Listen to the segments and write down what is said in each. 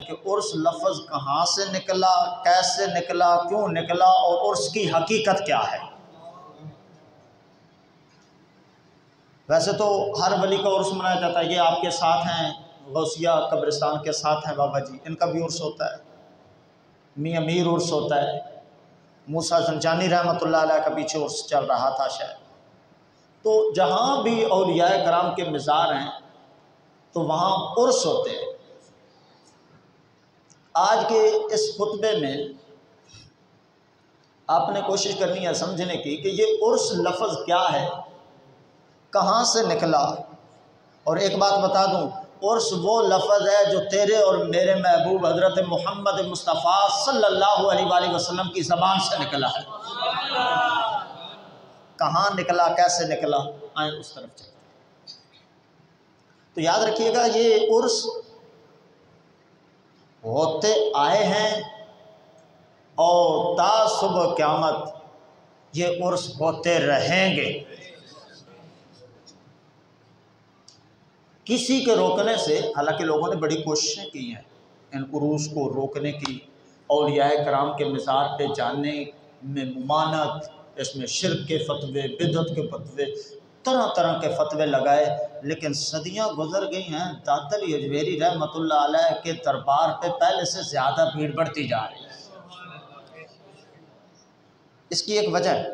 कि उर्स लफ्ज़ कहाँ से निकला, कैसे निकला, क्यों निकला और उर्स की हकीकत क्या है। वैसे तो हर वली का उर्स मनाया जाता है। ये आपके साथ हैं गौसिया कब्रिस्तान के साथ हैं बाबा जी, इनका भी उर्स होता है। मियां मीर उर्स होता है। मूसा ज़ंजानी रहमतुल्लाह अलैह का पीछे उर्स चल रहा था शायद। तो जहाँ भी औलियाए कराम के मज़ार हैं तो वहाँ उर्स होते हैं। आज के इस खुतबे में आपने कोशिश करनी है समझने की कि ये उर्स लफ्ज़ क्या है, कहाँ से निकला। और एक बात बता दूँ, उर्स वो लफ्ज़ है जो तेरे और मेरे महबूब हज़रत मोहम्मद मुस्तफ़ा सल्लल्लाहु अलैहि वसल्लम की ज़बान से निकला है। कहाँ निकला, कैसे निकला, आए उस तरफ चलते हैं। तो याद रखिएगा, ये उर्स होते आए हैं और ता सुबह क़यामत ये उर्स होते रहेंगे। किसी के रोकने से, हालांकि लोगों ने बड़ी कोशिशें की हैं इन उरूस को रोकने की, औलियाए कराम के मज़ार पे जाने में मुमानत, इसमें शिर्क के फतवे, बिदअत के फतवे, तरह तरह के फतवे लगाए, लेकिन सदियां गुजर गई हैं। दाता अली अजमेरी रहमतुल्लाह अलैह के दरबार पे पहले से ज़्यादा भीड़ बढ़ती जा रही है। इसकी एक वजह,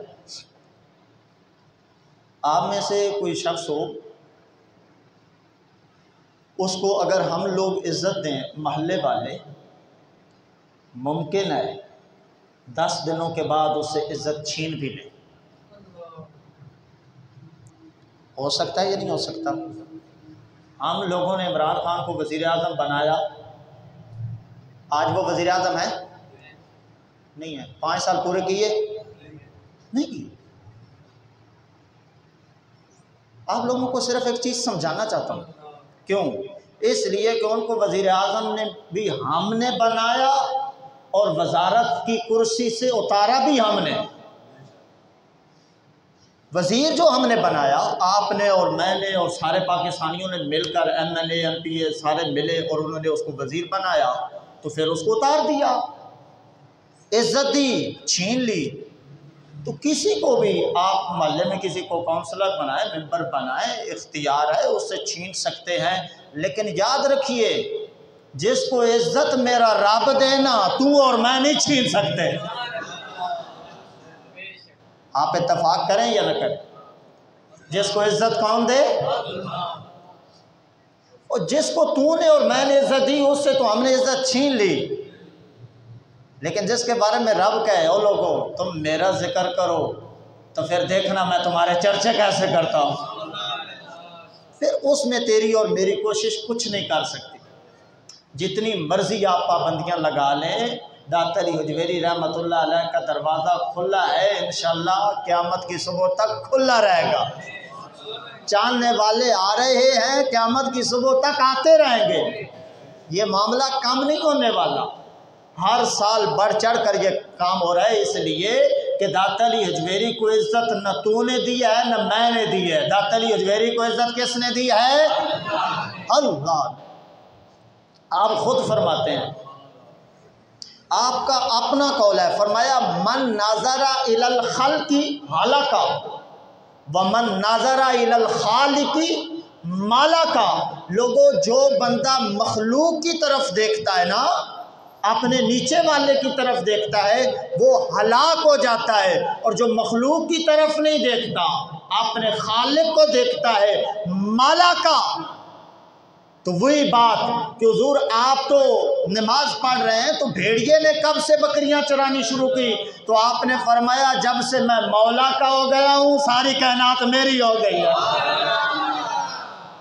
आप में से कोई शख्स हो, उसको अगर हम लोग इज़्ज़त दें महल्ले वाले, मुमकिन है 10 दिनों के बाद उससे इज़्ज़त छीन भी लें। हो सकता है या नहीं हो सकता। हम लोगों ने इमरान खान को वज़ीर आज़म बनाया, आज वो वज़ीर आज़म है नहीं है। 5 साल पूरे किए नहीं किए। आप लोगों को सिर्फ एक चीज़ समझाना चाहता हूँ, क्यों? इसलिए कि उनको वज़ीर आज़म ने भी हमने बनाया और वज़ारत की कुर्सी से उतारा भी हमने। वज़ीर जो हमने बनाया, आपने और मैंने और सारे पाकिस्तानियों ने मिलकर, MLA MPA सारे मिले और उन्होंने उसको वज़ीर बनाया, तो फिर उसको उतार दिया, इज़्ज़त दी, छीन ली। तो किसी को भी आप मोहल्ले में किसी को काउंसलर बनाए, मेंबर बनाए, इख्तियार है, उससे छीन सकते हैं। लेकिन याद रखिए, जिसको इज्जत मेरा रब देना, तू और मैं नहीं छीन सकते। आप इत्तफाक करें या न करें, जिसको इज्जत कौन दे? और जिसको तूने और मैंने इज्जत दी, उससे तो हमने इज्जत छीन ली। लेकिन जिसके बारे में रब कहे, ओ लोगों तुम मेरा जिक्र करो, तो फिर देखना मैं तुम्हारे चर्चे कैसे करता हूँ। फिर उसमें तेरी और मेरी कोशिश कुछ नहीं कर सकती। जितनी मर्जी आप पाबंदियाँ लगा लें, दाता अली अजमेरी रहमतुल्लाह अलैह का दरवाज़ा खुला है, इंशाअल्लाह क़यामत की सुबह तक खुला रहेगा। चाहने वाले आ रहे हैं, क़यामत की सुबह तक आते रहेंगे। ये मामला कम नहीं होने वाला, हर साल बढ़ चढ़ कर ये काम हो रहा है। इसलिए कि दाता अली अजमेरी को इज़्ज़त न तूने दी है न मैंने दी है। दाता अली अजमेरी को इज़्ज़त किसने दी है? अल्लाह। आप खुद फरमाते हैं, आपका अपना कौल है, फरमाया मन नाज़रा इलल खल्क़ि हलका व मन नाज़रा इलल खालिक़ि मालका। लोगों, जो बंदा मखलूक की तरफ देखता है ना, अपने नीचे वाले की तरफ देखता है, वो हलाक हो जाता है। और जो मखलूक की तरफ नहीं देखता, अपने खालिक को देखता है, मालका। तो वही बात कि हुजूर आप तो नमाज पढ़ रहे हैं, तो भेड़िए ने कब से बकरियां चरानी शुरू की? तो आपने फरमाया जब से मैं मौला का हो गया हूँ, सारी कायनात मेरी हो गई है।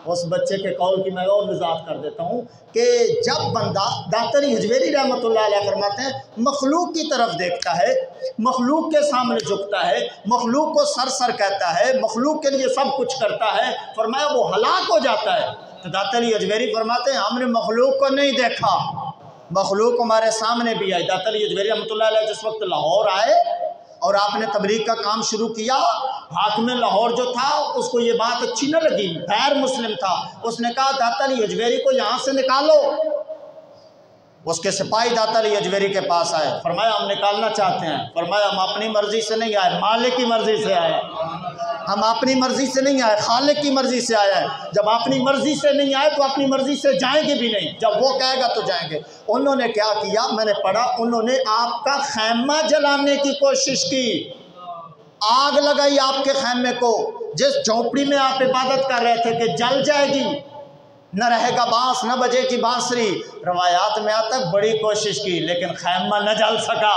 उस बच्चे के कौल की मैं और वजाहत कर देता हूँ कि जब बंदा, दाता अली अजमेरी रहमतुल्लाह अलैह फरमाते हैं, मखलूक की तरफ देखता है, मखलूक के सामने झुकता है, मखलूक को सर सर कहता है, मखलूक के लिए सब कुछ करता है, फरमाया वो हलाक हो जाता है। तो दाता अली अजमेरी फरमाते हैं हमने मखलूक को नहीं देखा, मखलूक हमारे सामने भी आई। दाता अली अजमेरी रहमतुल्लाह अलैह जिस वक्त लाहौर आए और आपने तबलीग का काम शुरू किया, हाकिम लाहौर जो था उसको ये बात अच्छी न लगी, गैर मुस्लिम था, उसने कहा दाता अली अजमेरी को यहाँ से निकालो। उसके सिपाही दाता अली अजमेरी के पास आए, फरमाया हम निकालना चाहते हैं। फरमाया हम अपनी मर्जी से नहीं आए, मालिक की मर्जी से आए। हम अपनी मर्जी से नहीं आए, खालिक की मर्जी से आए हैं। जब अपनी मर्जी से नहीं आए तो अपनी मर्जी से जाएंगे भी नहीं, जब वो कहेगा तो जाएंगे। उन्होंने क्या किया, मैंने पढ़ा, उन्होंने आपका खैमा जलाने की कोशिश की, आग लगाई आपके खैमे को। जिस झोपड़ी में आप इबादत कर रहे थे कि जल जाएगी, न रहेगा बांस, न बजेगी बांसुरी। रवायात में आता है बड़ी कोशिश की लेकिन खैमा न जल सका।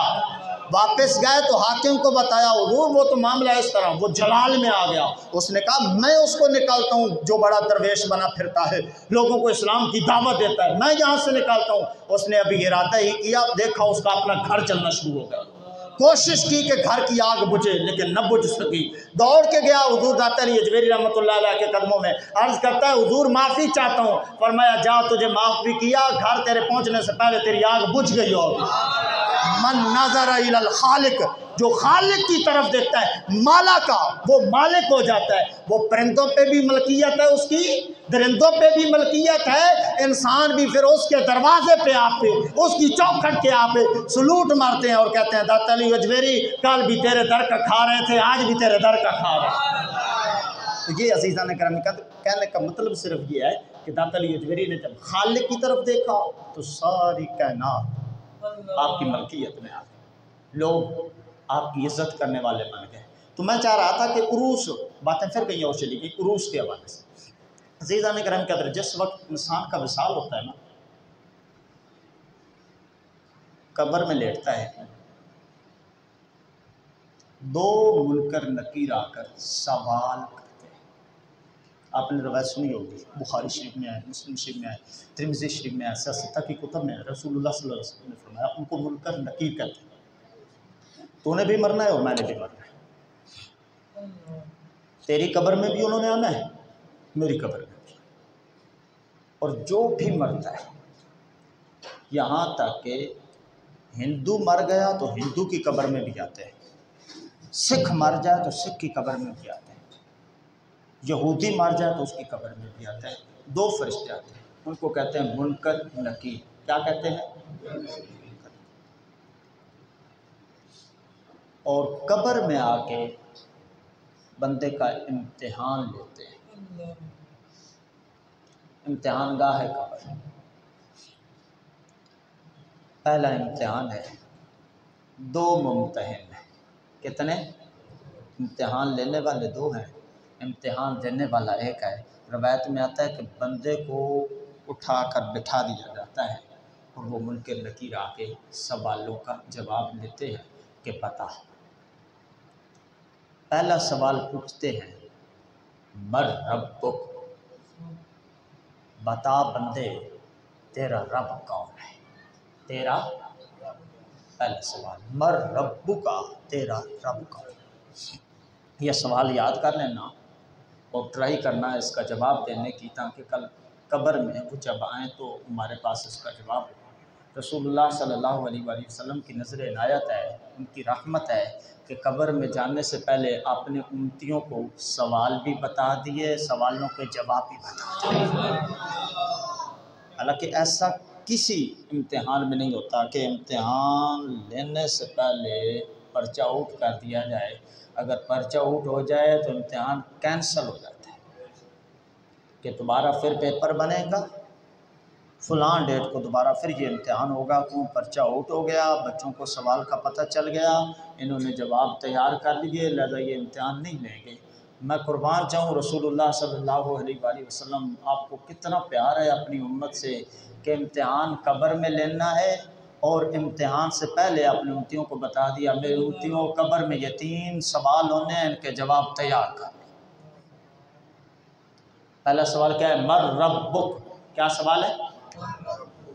वापस गए तो हाकिम को बताया, हुजूर वो तो मामला इस तरह, वो जलाल में आ गया। उसने कहा मैं उसको निकालता हूँ जो बड़ा दरवेश बना फिरता है, लोगों को इस्लाम की दावत देता है, मैं यहाँ से निकालता हूँ। उसने अभी इरादा ही किया, देखा उसका अपना घर चलना शुरू हो गया। कोशिश की कि घर की आग बुझे लेकिन न बुझ सकी। दौड़ के गया हुजूर दाता अली अजमेरी रहमतुल्लाह अलैह के कदमों में, अर्ज करता है हुजूर माफ़ी चाहता हूँ। फरमाया जा, तुझे माफ़ भी किया, घर तेरे पहुँचने से पहले तेरी आग बुझ गई होगी। मन नज़र इलल खालिक, जो खालिक की तरफ देखता है माला का, वो मालिक हो जाता है। वो परिंदों पे भी मलकियत है उसकी, दरिंदों पे भी मलकियत है, इंसान भी फिर उसके दरवाजे पे आके, उसकी चौखट के आके सलूट मारते हैं और कहते हैं दाता अली अजमेरी कल भी तेरे दर का खा रहे थे, आज भी तेरे दर का खा रहे हैं। तो ये अजीज़ा ने कराम कहने का मतलब सिर्फ ये है कि दाता अली अजमेरी ने जब खालिक की तरफ देखा तो सारी कायनात आपकी मलकियत में आ गई, लोग आपकी इज्जत करने वाले बन गए। तो मैं चाह रहा था कि उरूस, बातें फिर कहीं और चली गई, उरूस के हवाले से। अज़ीज़ान किराम के अंदर जिस वक्त इंसान का विसाल होता है ना, कब्र में लेटता है, दो मुनकर नकीर आकर सवाल करते हैं। आपने रवायत सुनी होगी, बुखारी शरीफ में आए, मुस्लिम शरीफ में आए, तिरमिज़ी शरीफ में आए, सियासत की कुतुब में रसूलुल्लाह सल्लल्लाहु अलैहि वसल्लम ने फरमाया उनको मुनकर नकीर कहते हैं। तूने भी मरना है और मैंने भी मरना है। तेरी कब्र में भी उन्होंने आना है, मेरी कब्र में भी। और जो भी मरता है, यहाँ तक कि हिंदू मर गया तो हिंदू की कब्र में भी आते हैं, सिख मर जाए तो सिख की कब्र में भी आते हैं, यहूदी मर जाए तो उसकी कब्र में भी आते हैं। दो फरिश्ते आते हैं, उनको कहते हैं मुनकर नकीर। क्या कहते हैं? और कब्र में आके बंदे का इम्तिहान लेते हैं। इम्तिहान गाह है कब्र। पहला इम्तिहान है, दो मुम्तहिन हैं। कितने? इम्तिहान लेने वाले दो हैं, इम्तिहान देने वाला एक है। रवायत में आता है कि बंदे को उठा कर बिठा दिया जाता है और वो मुनकर नकीर आके सवालों का जवाब लेते हैं कि बता। पहला सवाल पूछते हैं, मर रब्बुक, बता बंदे तेरा रब कौन है? तेरा पहला सवाल, मर रब्बुका, तेरा रब कौन है? यह सवाल याद कर लेना और ट्राई करना है इसका जवाब देने की, ताकि कल कब्र में वो जब आएँ तो हमारे पास इसका जवाब हो। रसूलुल्लाह सल्लल्लाहु अलैहि वसल्लम की नज़र इनायत है, उनकी रहमत है कि कब्र में जाने से पहले अपने उम्मतियों को सवाल भी बता दिए, सवालों के जवाब भी बता दिए। हालांकि ऐसा किसी इम्तिहान में नहीं होता कि इम्तिहान लेने से पहले पर्चा आउट कर दिया जाए। अगर पर्चा आउट हो जाए तो इम्तिहान कैंसिल हो जाता है कि दोबारा फिर पेपर बनेगा, फ़लाँ डेट को दोबारा फिर ये इम्तिहान होगा। क्यों? पर्चा आउट हो गया, बच्चों को सवाल का पता चल गया, इन्होंने जवाब तैयार कर लिए, लिहाजा ये इम्तिहान नहीं लेंगे। मैं कुर्बान जाऊँ, रसूलुल्लाह सल्लल्लाहु अलैहि वसल्लम आपको कितना प्यार है अपनी उम्मत से कि इम्तिहान कब्र में लेना है और इम्तिहान से पहले अपने उम्मतियों को बता दिया, मेरे उम्मतियों कब्र में ये 3 सवाल होने हैं, इनके जवाब तैयार कर। पहला सवाल क्या है? मर रब्बुक। क्या सवाल है?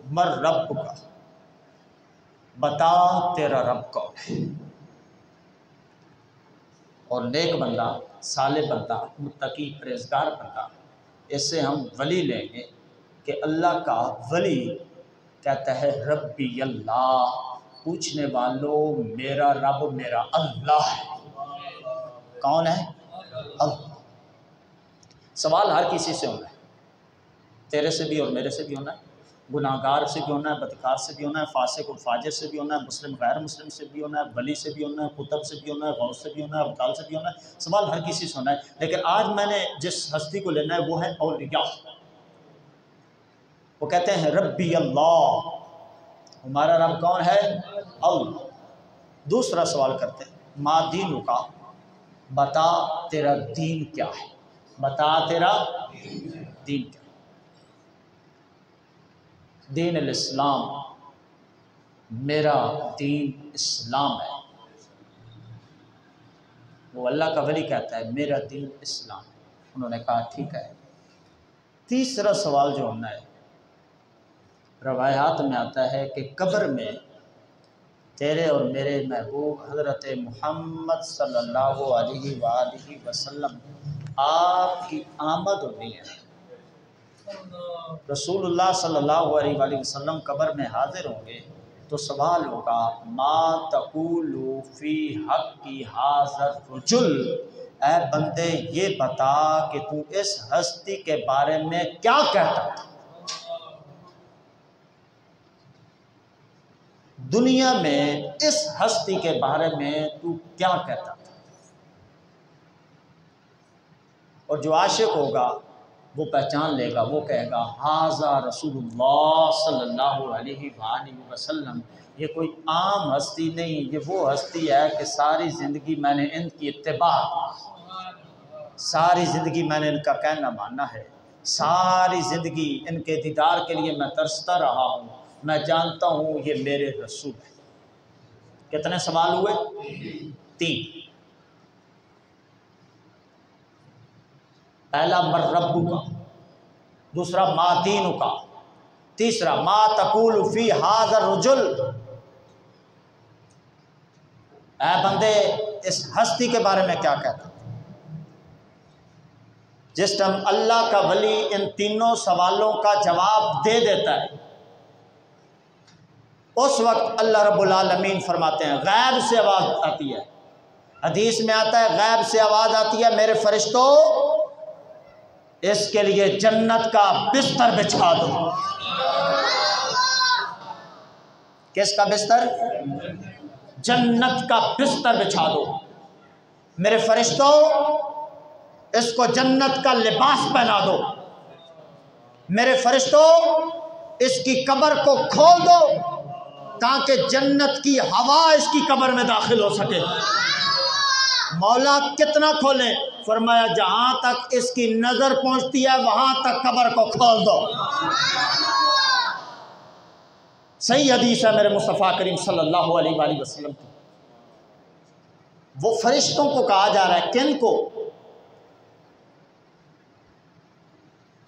मर रब्बुका, बता तेरा रब कौन है। और नेक बंदा, साले बंदा, मुत्तकी परहेज़गार बंदा, इससे हम वली लेंगे कि अल्लाह का वली कहता है रब्बी अल्लाह, पूछने वालों मेरा रब मेरा अल्लाह है। कौन है? अल्लाह। सवाल हर किसी से होना है, तेरे से भी और मेरे से भी होना है, गुनाहगार से भी होना है, बदकार से भी होना है, फासिक और फाजिर से भी होना है, मुस्लिम गैर मुस्लिम से भी होना है, वली से भी होना है, कुतब से भी होना है, गौस से भी होना है, अब्दाल से भी होना है। सवाल हर किसी से होना है। लेकिन आज मैंने जिस हस्ती को लेना है वो है औलिया। वो कहते हैं रब्बी अल्लाह, हमारा रब कौन है? अल्लाह। दूसरा सवाल करते हैं, मा दीनु का, बता तेरा दीन क्या है, बता तेरा दीन क्या है। दीन इस्लाम, मेरा दीन इस्लाम है। वो अल्लाह का वली कहता है मेरा दीन इस्लाम। उन्होंने कहा ठीक है। तीसरा सवाल जो होना है, रवायात में आता है कि कब्र में तेरे और मेरे महबूब हज़रत मुहम्मद सल्लल्लाहु अलैहि वसल्लम आपकी आमद होनी है। रसूलुल्लाह सल्लल्लाहु अलैहि वसल्लम कब्र में हाजिर होंगे तो सवाल होगा, मा तक़ूलु फ़ी हक़्क़ि हाज़र रजुल, ऐ बंदे ये बता कि तू इस हस्ती के बारे में क्या कहता था। दुनिया में इस हस्ती के बारे में तू क्या कहता था। और जो आशिक होगा वो पहचान लेगा, वो कहेगा हाज़ा रसूलुल्लाह सल्लल्लाहु अलैहि वसल्लम। ये कोई आम हस्ती नहीं, ये वो हस्ती है कि सारी ज़िंदगी मैंने इनकी इत्तिबा, सारी ज़िंदगी मैंने इनका कहना मानना है, सारी ज़िंदगी इनके दीदार के लिए मैं तरसता रहा हूँ, मैं जानता हूँ ये मेरे रसूल है। कितने सवाल हुए? 3। पहला मर रब्बू का, दूसरा मा दीनु का, तीसरा मा तक़ूलु फ़ी हाज़र रजुल, ऐ बंदे इस हस्ती के बारे में क्या कहता। जिस टाइम अल्लाह का वली इन तीनों सवालों का जवाब दे देता है, उस वक्त अल्लाह रब्बुल आलमीन फरमाते हैं गैब से आवाज़ आती है। हदीस में आता है गैब से आवाज़ आती है, मेरे फरिश्तों इसके लिए जन्नत का बिस्तर बिछा दो। किसका बिस्तर? जन्नत का बिस्तर बिछा दो। मेरे फरिश्तों इसको जन्नत का लिबास पहना दो। मेरे फरिश्तों इसकी कब्र को खोल दो ताकि जन्नत की हवा इसकी कब्र में दाखिल हो सके। मौला कितना खोलें? फरमाया जहां तक इसकी नजर पहुंचती है वहां तक कब्र को खोल दो। सही हदीस है मेरे मुस्तफ़ा करीम सल्लल्लाहु अलैहि वसल्लम की। वो फरिश्तों को कहा जा रहा है, किन को?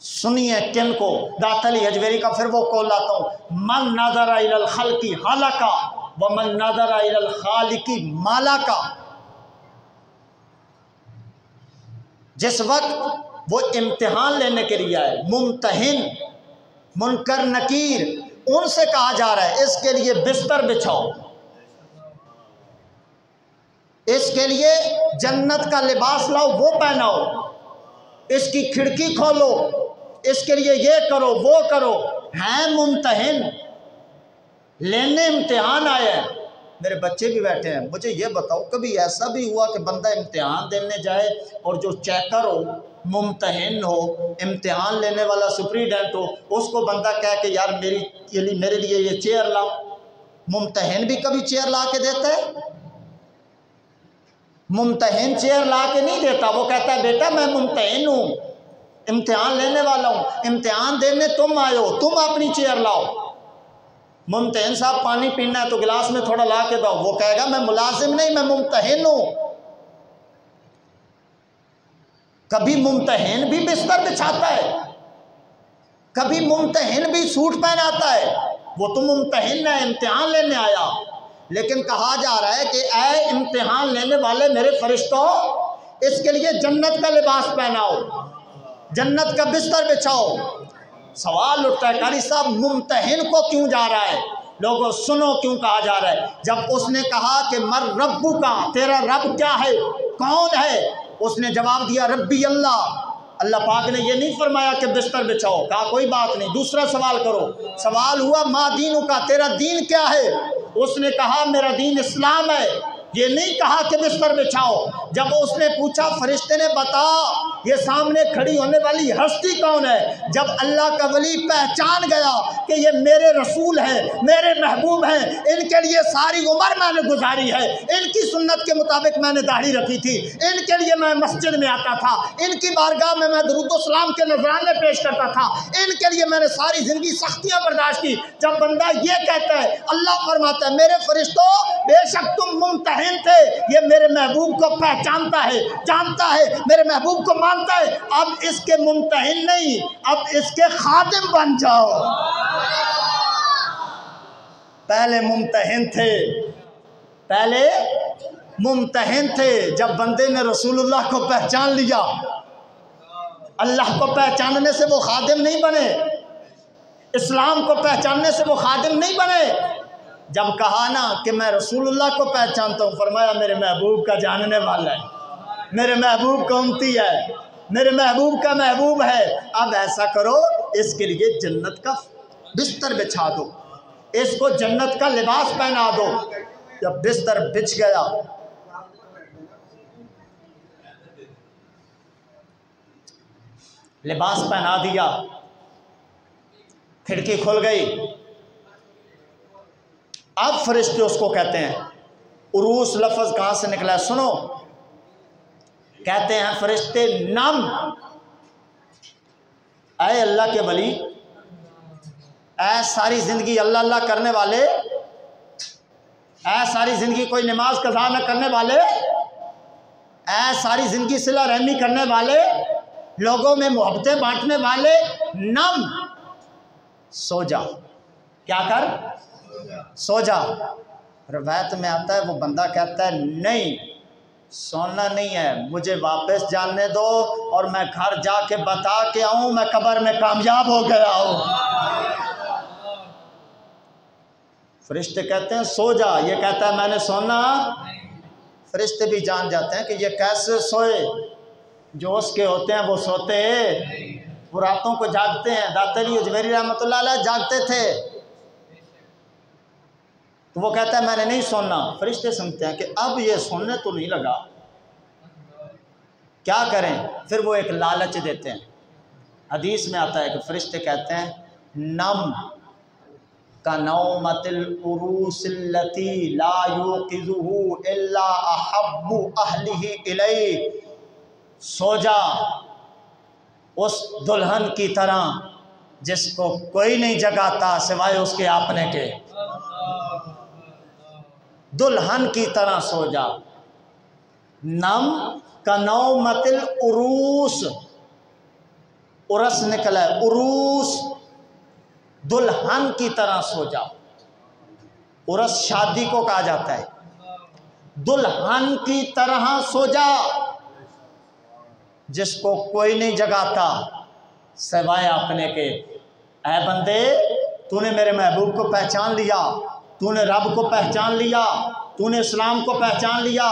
सुनिए किन को। दातली हजवेरी का फिर वो कौल लाता हूँ, मन नज़र इलल खल्क़ि हलका व मन नज़र इलल खालिक़ि मालाका। जिस वक्त वो इम्तिहान लेने के लिए आए, मुम्तहिन मुनकर नकीर, उनसे कहा जा रहा है इसके लिए बिस्तर बिछाओ, इसके लिए जन्नत का लिबास लाओ वो पहनाओ, इसकी खिड़की खोलो, इसके लिए ये करो वो करो। हैं मुम्तहिन, लेने इम्तिहान आए हैं। मेरे बच्चे भी बैठे हैं, मुझे ये बताओ कभी ऐसा भी हुआ कि बंदा इम्तिहान देने जाए और जो चेकर हो, मुम्तहिन हो, इम्तिहान लेने वाला सुप्रीडेंट हो, उसको बंदा कह के यार मेरे लिए ये चेयर ला। मुम्तहिन भी कभी चेयर ला के देता है? मुम्तहिन चेयर ला के नहीं देता। वो कहता है बेटा मैं मुम्तहिन हूँ, इम्तिहान लेने वाला हूँ, इम्तिहान देने तुम आए हो, तुम अपनी चेयर लाओ। मुम्तहिन साहब पानी पीना है तो गिलास में थोड़ा ला के दो, वो कहेगा मैं मुलाजिम नहीं, मैं मुम्तहिन हूँ। कभी मुम्तहिन भी बिस्तर बिछाता है, कभी मुम्तहिन भी सूट पहनाता है। वो तो मुम्तहिन है, इम्तिहान लेने आया। लेकिन कहा जा रहा है कि ऐ इम्तिहान लेने वाले मेरे फरिश्तों, इसके लिए जन्नत का लिबास पहनाओ, जन्नत का बिस्तर बिछाओ। सवाल उठता है कारी साहब मुम्तहिन को क्यों जा रहा है? लोगों सुनो क्यों कहा जा रहा है। जब उसने कहा कि मर रब्बू का, तेरा रब क्या है, कौन है, उसने जवाब दिया रब्बी अल्लाह, अल्लाह पाक ने ये नहीं फरमाया कि बिस्तर बिछाओ, कहा कोई बात नहीं, दूसरा सवाल करो। सवाल हुआ माँ दीनू का, तेरा दीन क्या है? उसने कहा मेरा दीन इस्लाम है। ये नहीं कहा कि बिस्तर बिछाओ। जब उसने पूछा फरिश्ते ने बता ये सामने खड़ी होने वाली हस्ती कौन है, जब अल्लाह का वली पहचान गया कि ये मेरे रसूल हैं, मेरे महबूब हैं, इनके लिए सारी उम्र मैंने गुजारी है, इनकी सुन्नत के मुताबिक मैंने दाढ़ी रखी थी, इनके लिए मैं मस्जिद में आता था, इनकी बारगाह में मैं दुरूद व सलाम के नजराने पेश करता था, इनके लिए मैंने सारी ज़िंदगी सख्तियाँ बर्दाश्त की। जब बंदा ये कहता है, अल्लाह फरमाता है मेरे फरिश्तों बेशक तुम मुमतहिन थे, ये मेरे महबूब को पहचानता है, जानता है, मेरे महबूब को मानता है, अब इसके मुमतहिन नहीं, अब इसके खादिम बन जाओ। पहले मुमतहिन थे, पहले मुमतहिन थे। जब बंदे ने रसूलुल्लाह को पहचान लिया, अल्लाह को पहचानने से वो खादिम नहीं बने, इस्लाम को पहचानने से वो खादिम नहीं बने। जब कहा ना कि मैं रसूलुल्लाह को पहचानता हूँ, फरमाया मेरे महबूब का जानने वाला है, मेरे महबूब का उम्मती है, मेरे महबूब का महबूब है। अब ऐसा करो, इसके लिए जन्नत का बिस्तर बिछा दो, इसको जन्नत का लिबास पहना दो। जब बिस्तर बिछ गया, लिबास पहना दिया, खिड़की खुल गई। अब फरिश्ते उसको कहते हैं, उरूस लफ्ज़ कहाँ से निकला है सुनो, कहते हैं फरिश्ते नम, ऐ अल्लाह के वली, ऐ सारी ज़िंदगी अल्लाह अल्लाह करने वाले, ऐ सारी ज़िंदगी कोई नमाज कज़ा न करने वाले, ऐ सारी ज़िंदगी सिला रहमी करने वाले, लोगों में मोहब्बतें बांटने वाले, नम, सो जा। क्या कर? सो जा। रवायत में आता है वो बंदा कहता है नहीं सोना नहीं है, मुझे वापस जाने दो और मैं घर जाके बता के आऊं मैं कब्र में कामयाब हो गया हूं। फरिश्ते कहते हैं सो जा, ये कहता है मैंने सोना। फरिश्ते भी जान जाते हैं कि ये कैसे सोए, जो उसके होते हैं वो सोते हैं, वो रातों को जागते हैं। दाता अली उजमेरी रहमतुल्लाह अलैह जागते थे, तो वो कहता है मैंने नहीं सोना। फरिश्ते सुनते हैं कि अब ये सोने तो नहीं लगा, क्या करें? फिर वो एक लालच देते हैं। हदीस में आता है कि फरिश्ते कहते हैं नम का नौमतिल उरूसिल्लती ला युक़िज़ुहु इल्ला अहब्बु अहलिही इलैहि, सो जा उस दुल्हन की तरह जिसको कोई नहीं जगाता सिवाय उसके आपने के। दुल्हन की तरह सो जा। नम का नौमतिल उरूस, उरस निकला है, उरूस, दुल्हन की तरह सो जा। उरस शादी को कहा जाता है, दुल्हन की तरह सो जा जिसको कोई नहीं जगाता सिवाय अपने के। ऐ बंदे, तूने मेरे महबूब को पहचान लिया, तूने रब को पहचान लिया, तूने इस्लाम को पहचान लिया,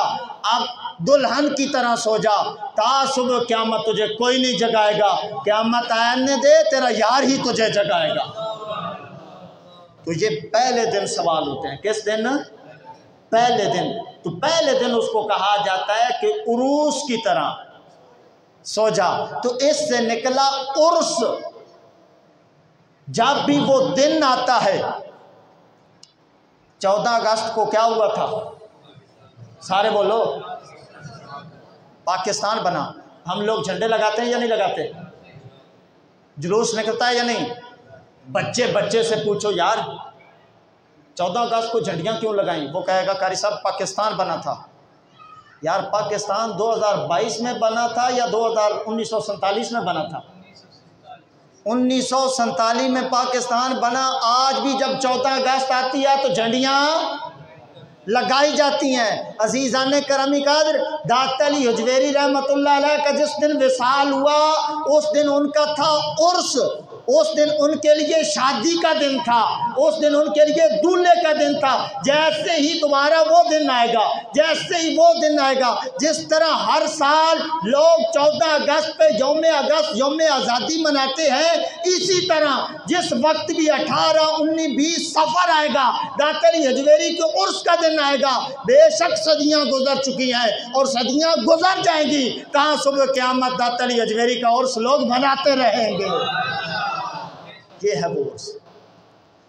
अब दुल्हन की तरह सो जा, ता सुबह क़यामत तुझे कोई नहीं जगाएगा, क़यामत आने दे तेरा यार ही तुझे जगाएगा। तो ये पहले दिन सवाल होते हैं। किस दिन? पहले दिन। तो पहले दिन उसको कहा जाता है कि उरूस की तरह सो जा। तो इससे निकला उर्स। जब भी वो दिन आता है, 14 अगस्त को क्या हुआ था? सारे बोलो। पाकिस्तान बना। हम लोग झंडे लगाते हैं या नहीं लगाते? जुलूस निकलता है या नहीं? बच्चे बच्चे से पूछो यार 14 अगस्त को झंडियाँ क्यों लगाई? वो कहेगा कारी साहब पाकिस्तान बना था। यार पाकिस्तान 2022 में बना था या 1947 में बना था? 1947 में पाकिस्तान बना। आज भी जब 14 अगस्त आती है तो झंडियाँ लगाई जाती हैं। अजीज़ान करमी कादर दाता अली हुजवेरी रहमतुल्लाह अलैह का जिस दिन विसाल हुआ उस दिन उनका था उर्स। उस दिन उनके लिए शादी का दिन था, उस दिन उनके लिए दूल्हे का दिन था। जैसे ही दोबारा वो दिन आएगा, जैसे ही वो दिन आएगा, जिस तरह हर साल लोग 14 अगस्त पे यौम अगस्त यौम आज़ादी मनाते हैं, इसी तरह जिस वक्त भी 18, 19, 20 सफ़र आएगा, दातली हजवेरी के उर्स का दिन आएगा। बेशक सदियाँ गुजर चुकी हैं और सदियाँ गुजर जाएंगी, कहाँ सुबह क़यामत दातली हजवेरी का उर्स लोग मनाते रहेंगे। ये है वो उर्स।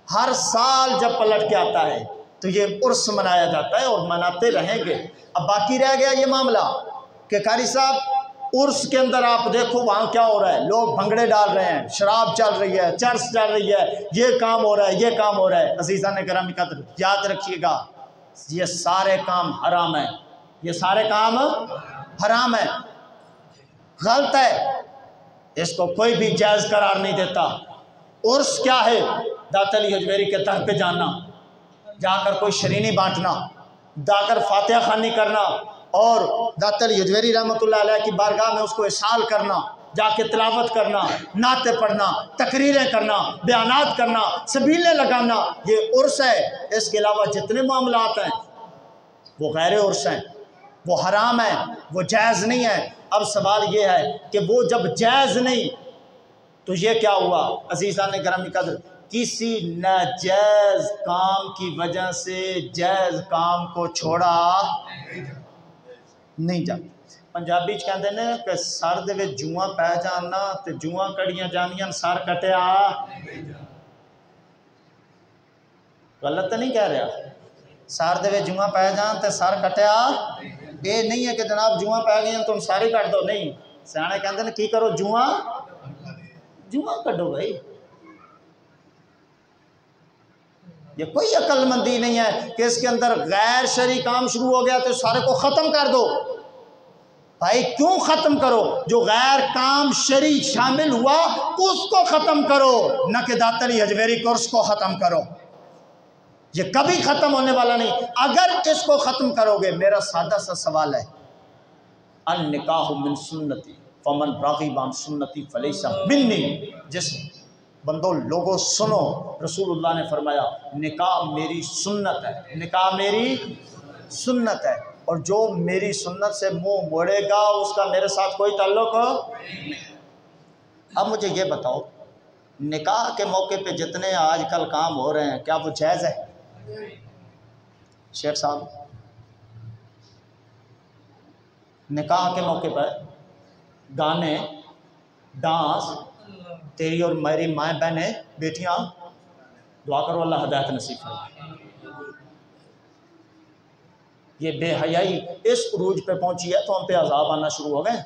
हर साल जब पलट के आता है तो ये उर्स मनाया जाता है और मनाते रहेंगे। अब बाकी रह गया ये मामला कि कारी साहब उर्स के अंदर आप देखो वहाँ क्या हो रहा है, लोग भंगड़े डाल रहे हैं, शराब चल रही है, चर्च चल रही है, ये काम हो रहा है, ये काम हो रहा है। अज़ीज़ान किराम कदर, याद रखिएगा ये सारे काम हराम है, ये सारे काम हराम है, गलत है, इसको कोई भी जायज़ करार नहीं देता। उर्स क्या है? दातली हजवेरी के दर पे जाना, जाकर कोई शरीनी बांटना, जाकर फातिहा खानी करना और दातली हजवेरी रहमतुल्लाह अलैह की बारगाह में उसको इशाल करना, जाके तिलावत करना, नाते पढ़ना, तकरीरें करना, बयानात करना, सबीलें लगाना, ये उर्स है। इसके अलावा जितने मामलात हैं वो गैर उर्स हैं, वो हराम है, वो जायज़ नहीं है। अब सवाल ये है कि वो जब जायज़ नहीं तो ये क्या हुआ? अज़ीज़ान गिरामी कदर, किसी नाजायज़ काम की वजह से जायज़ काम को छोड़ा नहीं जाता। पंजाबी कहते हैं कि सर दे विच जूआं पै जाना तो जूआं कड़ियां जानियां, सर कटिया। गलत तो नहीं कह रहा? सर दे विच जूआं पै जान तो सर कटिया, ये नहीं है कि जनाब जूआं पै गई तुम सारे कट दो। नहीं, सियाणे कहते हैं की करो, जूआं कटो भाई। ये कोई अक्लमंदी नहीं है कि इसके अंदर गैर शरई काम शुरू हो गया तो सारे को ख़त्म कर दो। भाई क्यों ख़त्म करो? जो गैर काम शरई शामिल हुआ उसको ख़त्म करो, न कि दातली हजवेरी कोर्स को ख़त्म करो। ये कभी ख़त्म होने वाला नहीं। अगर इसको ख़त्म करोगे, मेरा सादा सा सवाल है, अन निकाह मिन सुन्नती फमन राग़िब सुन्नती फलैसा मिन्नी। जिस बंदो लोगों सुनो, रसूलुल्लाह ने फरमाया निकाह मेरी सुन्नत है, निकाह मेरी सुन्नत है, और जो मेरी सुन्नत से मुंह मोड़ेगा उसका मेरे साथ कोई ताल्लुक नहीं। अब मुझे ये बताओ, निकाह के मौके पे जितने आजकल काम हो रहे हैं, क्या वो जायज़ है? शेख साहब, निकाह के मौके पर गाने, डांस, तेरी और मेरी माएँ बहनें बेटियां, दुआ करो अल्लाह हिदायत नसीब फरमाए। ये बेहयाई इस उरूज पे पहुंची है तो हम पे अजाब आना शुरू हो गए।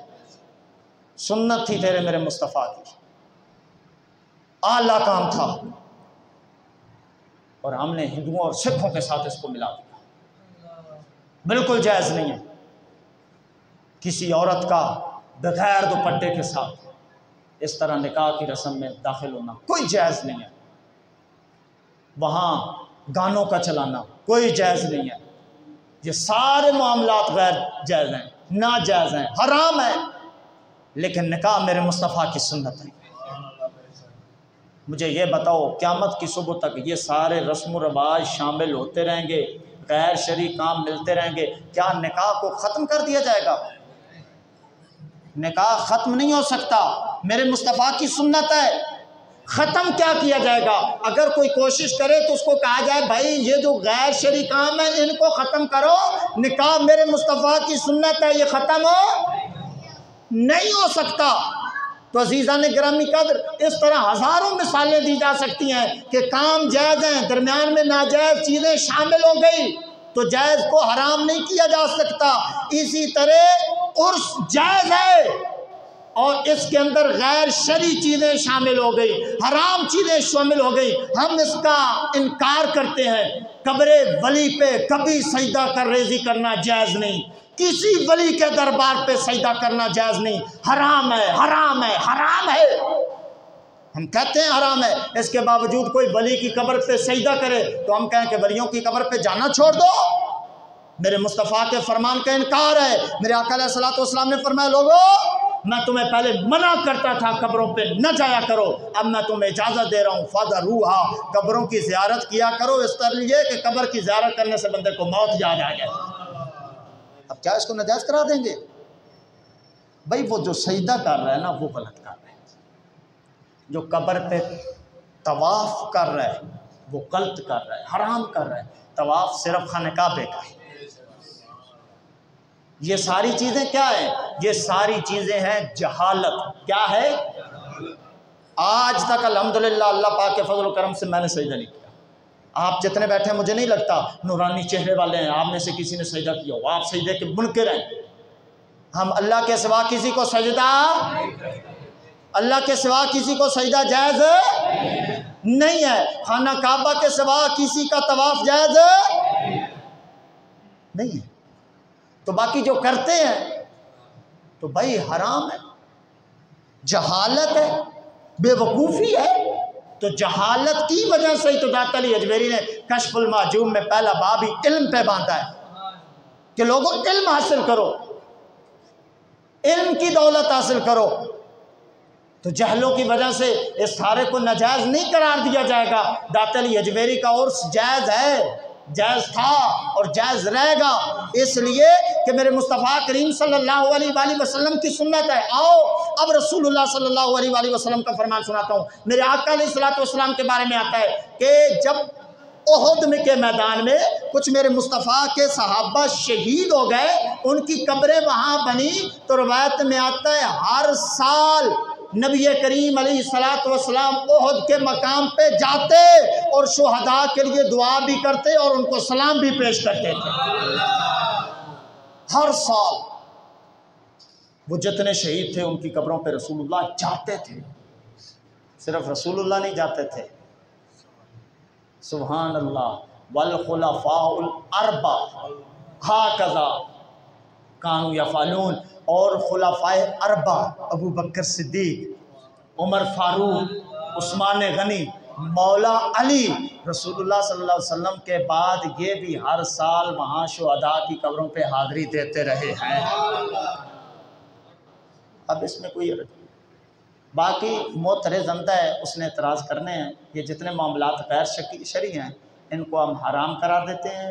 सुन्नत थी तेरे मेरे मुस्तफ़ा की, आला काम था, और हमने हिंदुओं और सिखों के साथ इसको मिला दिया। बिल्कुल जायज़ नहीं है किसी औरत का बगैर दुपट्टे के साथ इस तरह निकाह की रस्म में दाखिल होना, कोई जायज़ नहीं है। वहाँ गानों का चलाना कोई जायज़ नहीं है। ये सारे मामलात गैर जायज़ हैं, नाजायज़ हैं, हराम है, लेकिन निकाह मेरे मुस्तफ़ा की सुन्नत है। मुझे ये बताओ, क़यामत की सुबह तक ये सारे रस्म व रवाज शामिल होते रहेंगे, गैर शरई काम मिलते रहेंगे, क्या निकाह को ख़त्म कर दिया जाएगा? निकाह ख़त्म नहीं हो सकता, मेरे मुस्तफ़ा की सुन्नत है। ख़त्म क्या किया जाएगा? अगर कोई कोशिश करे तो उसको कहा जाए भाई ये जो गैर शरई काम है इनको ख़त्म करो, निकाह मेरे मुस्तफ़ा की सुन्नत है, ये ख़त्म नहीं हो सकता। तो अज़ीज़ान गिरामी कदर, इस तरह हज़ारों मिसालें दी जा सकती हैं कि काम जायज़ हैं, दरमियान में नाजायज़ चीज़ें शामिल हो गई तो जायज़ को हराम नहीं किया जा सकता। इसी तरह उर्स जायज़ है और इसके अंदर गैर शरई चीज़ें शामिल हो गई, हराम चीज़ें शामिल हो गई, हम इसका इनकार करते हैं। कब्रे वली पे कभी सजदा कर रेज़ी करना जायज़ नहीं, किसी वली के दरबार पे सजदा करना जायज़ नहीं, हराम है, हराम है, हराम है। हम कहते हैं हराम है, इसके बावजूद कोई वली की कब्र पे सजदा करे तो हम कहें कि वलियों की कब्र पे जाना छोड़ दो। मेरे मुस्तफ़ा के फरमान का इनकार है। मेरे आका अलैहिस्सलातु वस्सलाम ने फरमाया लोगों मैं तुम्हें पहले मना करता था कब्रों पे न जाया करो, अब मैं तुम्हें इजाज़त दे रहा हूँ, फ़ज़रूहा, कब्रों की ज़ियारत किया करो, इस तरह ये कि कब्र की ज़ियारत करने से बंदे को मौत याद आ जाए। अब क्या इसको नजायज़ करा देंगे? भाई वो जो सजदा कर रहा है ना वो गलत कर रहा है, जो कब्र पे तवाफ़ कर रहा है वो गलत कर रहा है, हराम कर रहा है। तवाफ़ सिर्फ खाने काबे का है। ये सारी चीज़ें क्या है? ये सारी चीज़ें हैं जहालत। क्या है? आज तक अल्हम्दुलिल्लाह अल्लाह पाक के फजल करम से मैंने सजदा नहीं किया। आप जितने बैठे हैं मुझे नहीं लगता नूरानी चेहरे वाले हैं, आप में से किसी ने सजदा किया हो, आप सजदे के मुनकिर हैं। हम अल्लाह के सिवा किसी को सजदा, अल्लाह के सिवा किसी को सजदा जायज़ नहीं है। खाना काबा के सिवा किसी का तवाफ जायज़ नहीं है। तो बाकी जो करते हैं तो भाई हराम है, जहालत है, बेवकूफ़ी है। तो जहालत की वजह से ही तो दाता अली अजमेरी ने कश्फुल माजूम में पहला बाब ही इल्म पे बांधा है कि लोगों इल्म हासिल करो, इल्म की दौलत हासिल करो। तो जहलों की वजह से इस सारे को नाजायज़ नहीं करार दिया जाएगा। दाता अली अजमेरी का उर्स जायज़ है, जायज़ था और जायज़ रहेगा, इसलिए कि मेरे मुस्तफ़ा करीम सल्लल्लाहु अलैहि वसल्लम की सुन्नत है। आओ अब रसूलुल्लाह सल्लल्लाहु अलैहि वसल्लम का फरमान सुनाता हूँ। मेरे आका अलैहिस्सलातु वस्सलाम के बारे में आता है कि जब उहुद के मैदान में कुछ मेरे मुस्तफ़ा के सहाबा शहीद हो गए, उनकी कब्रें वहाँ बनी, तो रवायत में आता है हर साल नबी करीम अलैहिस्सलातु वस्सलाम उहुद के मकाम पे जाते और शुहदा के लिए दुआ भी करते और उनको सलाम भी पेश करते थे। हर साल वो जितने शहीद थे उनकी कब्रों पे रसूलुल्लाह जाते थे। सिर्फ रसूलुल्लाह नहीं जाते थे, सुभान अल्लाह, वल खुलफाउल अर्बा हाकज़ा कानू यफ़अलून, और खुलफाए अरबा अबू बकर सिद्दीक, उमर फारूक, उस्मान गनी, मौला अली, रसूलुल्लाह सल्लल्लाहु अलैहि वसल्लम के बाद ये भी हर साल वहाँ शुहदा की कब्रों पे हाज़िरी देते रहे हैं। अब इसमें कोई बाकी मोतरज़ंदा है, उसने एतराज़ करने हैं। ये जितने मामलात गैर शरई हैं इनको हम हराम करार देते हैं।